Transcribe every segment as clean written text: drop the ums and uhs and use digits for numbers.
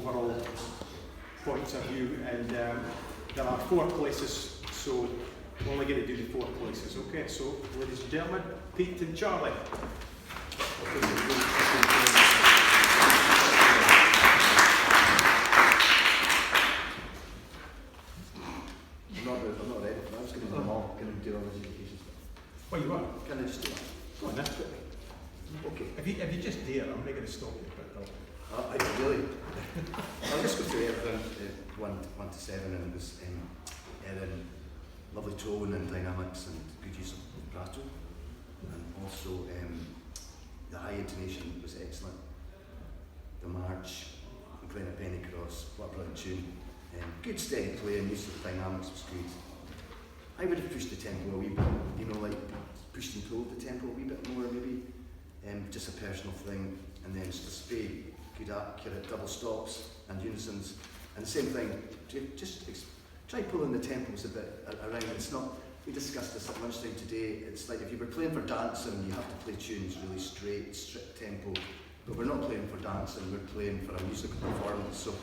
overall points of view, and there are 4 places, so we're only going to do the 4 places. Okay, so ladies and gentlemen, Pete and Charlie. I'm not ready. I was going to do them all. Going to do all those education stuff. Oh, you are? Can I just do that? Go on then. Okay. If you just dare, I'm not going to stop you. But I really. I'll just go through everything, 1 to 7, and it was Erin, lovely tone and dynamics and good use of vibrato, and also the high intonation was excellent. The march, and playing a penny cross, what a brilliant tune. Good steady play and use of the dynamics was good. I would have pushed the tempo a wee bit, like pushed and pulled the tempo a wee bit more maybe, just a personal thing. And then Strathspey, good accurate double stops and unisons. And the same thing, just try pulling the tempos a bit around. It's not, we discussed this at lunchtime today, it's like if you were playing for dancing, you have to play tunes really straight, strict tempo. But we're not playing for dancing, we're playing for a musical performance. So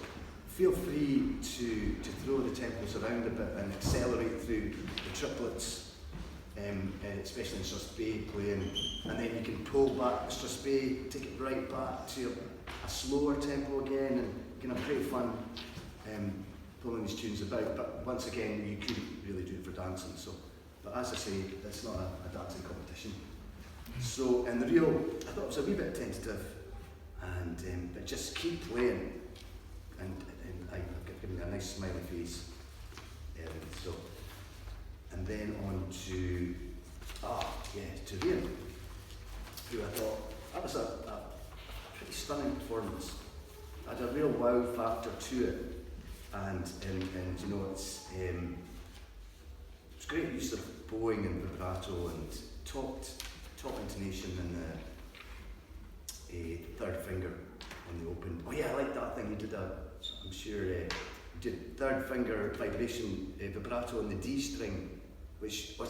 feel free to throw the tempos around a bit and accelerate through the triplets, especially in Strathspey playing, and then you can pull back Strathspey, take it right back to a slower tempo again, and you can have great fun pulling these tunes about. But once again, you couldn't really do it for dancing. So, but as I say, it's not a dancing competition. So, and the real, I thought it was a wee bit tentative, and but just keep playing, and I've given you a nice smiley face. So, and then on to Ian, who I thought that was a pretty stunning performance. Had a real wow factor to it, and you know it's great use of bowing and vibrato and top intonation and the third finger on the open. Oh yeah, I like that thing. You did I'm sure you did third finger vibration vibrato on the D string, which when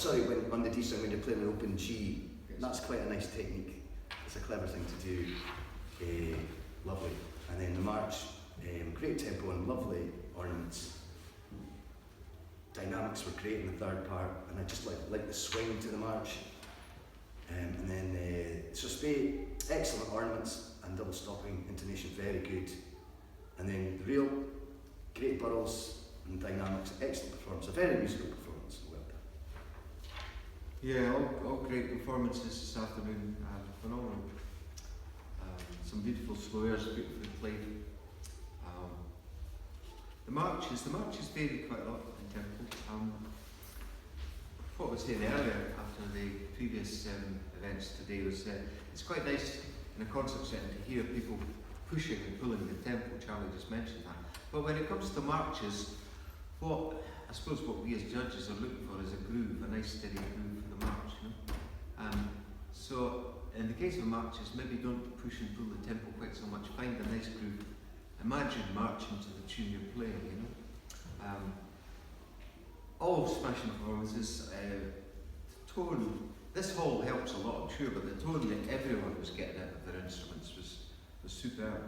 on the D string when you're playing an open G. That's quite a nice technique. It's a clever thing to do. Lovely. And then the march, great tempo and lovely ornaments. Dynamics were great in the third part, and I just like the swing to the march. And then Strathspey, excellent ornaments and double stopping intonation, very good. And then the real great burls and dynamics, excellent performance, a very musical performance. Well done. Yeah, all great performances this afternoon, phenomenal. Some beautiful slurs, beautifully played. The marches vary quite a lot in tempo. What I was saying earlier after the previous events today was it's quite nice in a concert setting to hear people pushing and pulling the tempo. Charlie just mentioned that. But when it comes to marches, what we as judges are looking for is a groove, a nice steady groove for the march. You know? So in the case of marches, maybe don't push and pull the tempo quite so much. Find a nice groove. Imagine marching to the tune you're playing. You know. All smashing performances. Tone. This hall helps a lot, I'm sure, but the tone that everyone was getting out of their instruments was superb.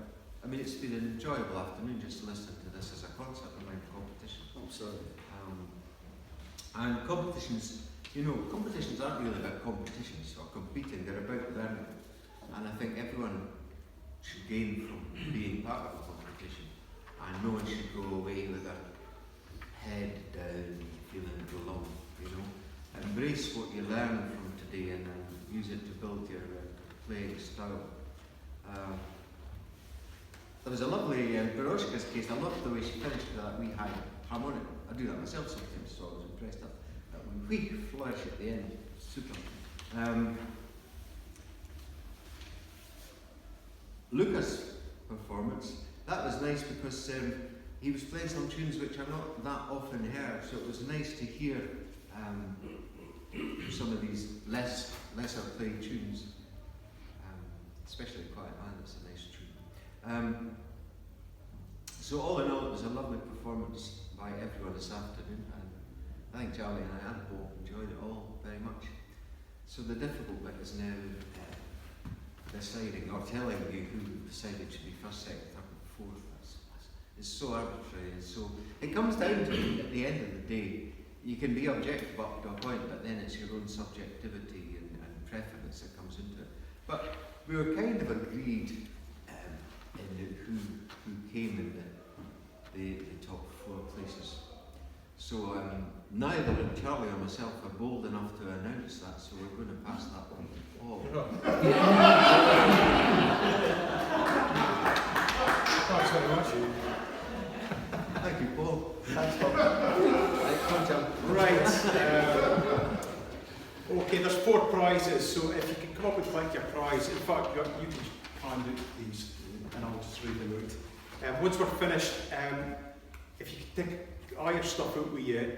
I mean, it's been an enjoyable afternoon just to listen to this as a concert and like competition. Absolutely. And competitions, competitions aren't really about competitions or competing, they're about learning. And I think everyone should gain from being part of a competition. And no one should go away with their head down, feeling alone, Embrace what you learn from today and use it to build your playing style. There was a lovely Baroshka's case. I loved the way she finished with that wee high harmonic. I do that myself sometimes, so I was impressed at that wee flourish at the end. Super. Lucas' performance, that was nice because he was playing some tunes which are not that often heard, so it was nice to hear some of these lesser played tunes, especially Quiet Man. That's a nice tune. So all in all, it was a lovely performance by everyone this afternoon, and I think Charlie and I and Paul enjoyed it all very much. So the difficult bit is now deciding or telling you who decided should be first, second, third, and fourth. is so arbitrary, and so it comes down to, at the end of the day, you can be objective up to a point, but then it's your own subjectivity and preference that comes into it. But we were kind of agreed in who came in the top 4 places. So neither Charlie or myself are bold enough to announce that, so we're going to pass that on to Paul. Thanks very much. Thank you, Paul. Thanks, Bob. Right, come on, John. Right. Okay, there's 4 prizes, so if you can come up with like your prize, in fact, you can hand out these, and I'll just read them out. Once we're finished, if you can take all your stuff out with you,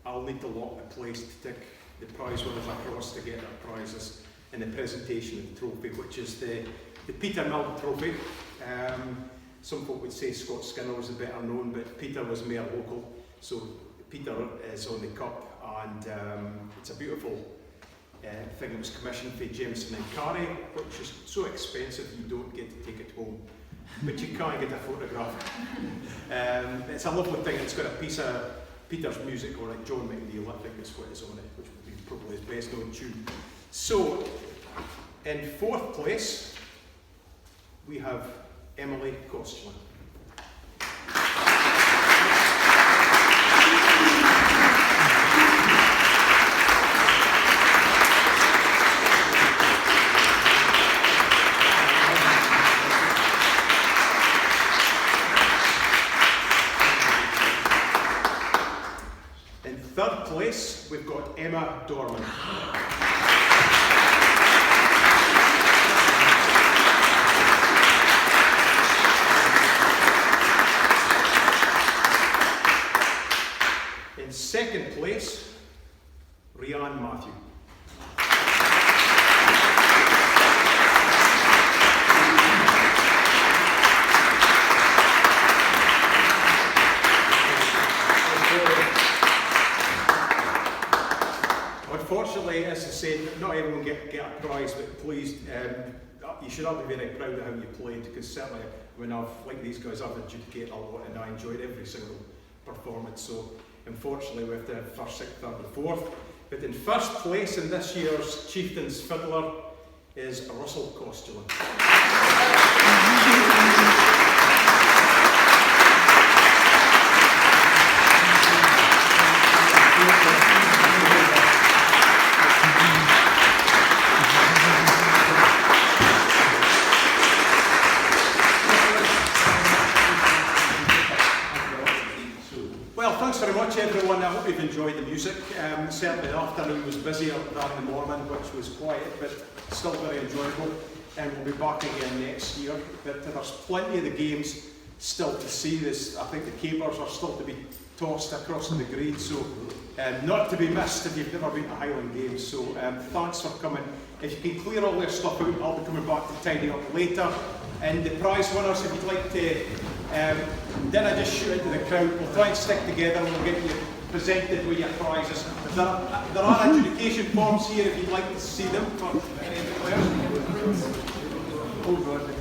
I'll need to lock the place to take the prize winners across to get their prizes in the presentation of the trophy, which is the Peter Mill Trophy. Some folk would say Scott Skinner was a better known, but Peter was more local. So Peter is on the cup, and it's a beautiful thing. It was commissioned by Jameson and Carey, which is so expensive you don't get to take it home, but you can get a photograph. It's a lovely thing. It's got a piece of Peter's music on it. John McNeil, I think, is what is on it, which would be probably his best known tune. So, in 4th place, we have Emily Kostler. In 3rd place, we've got Emma Dorman. In 2nd place, Rianne Matthew. Unfortunately, as I said, not everyone get a prize, but please, you should all be very proud of how you played, because certainly when I've, like these guys, I've adjudicated a lot and I enjoyed every single performance. So unfortunately we have to have 1st, 6th, 3rd and 4th. But in 1st place in this year's Chieftains Fiddler is Russell Costello. Well, thanks very much everyone. I hope you've enjoyed the music. Certainly the afternoon was busier than the morning, which was quiet, but still very enjoyable. And we'll be back again next year. But there's plenty of the games still to see. I think the capers are still to be tossed across the green, so not to be missed if you've never been to Highland Games. So thanks for coming. If you can clear all their stuff out, I'll be coming back to tidy up later. And the prize winners, if you'd like to dinner, just shoot into the crowd. We'll try and stick together and we'll get you presented with your prizes. There are adjudication forms here if you'd like to see them for any of the players. Oh God.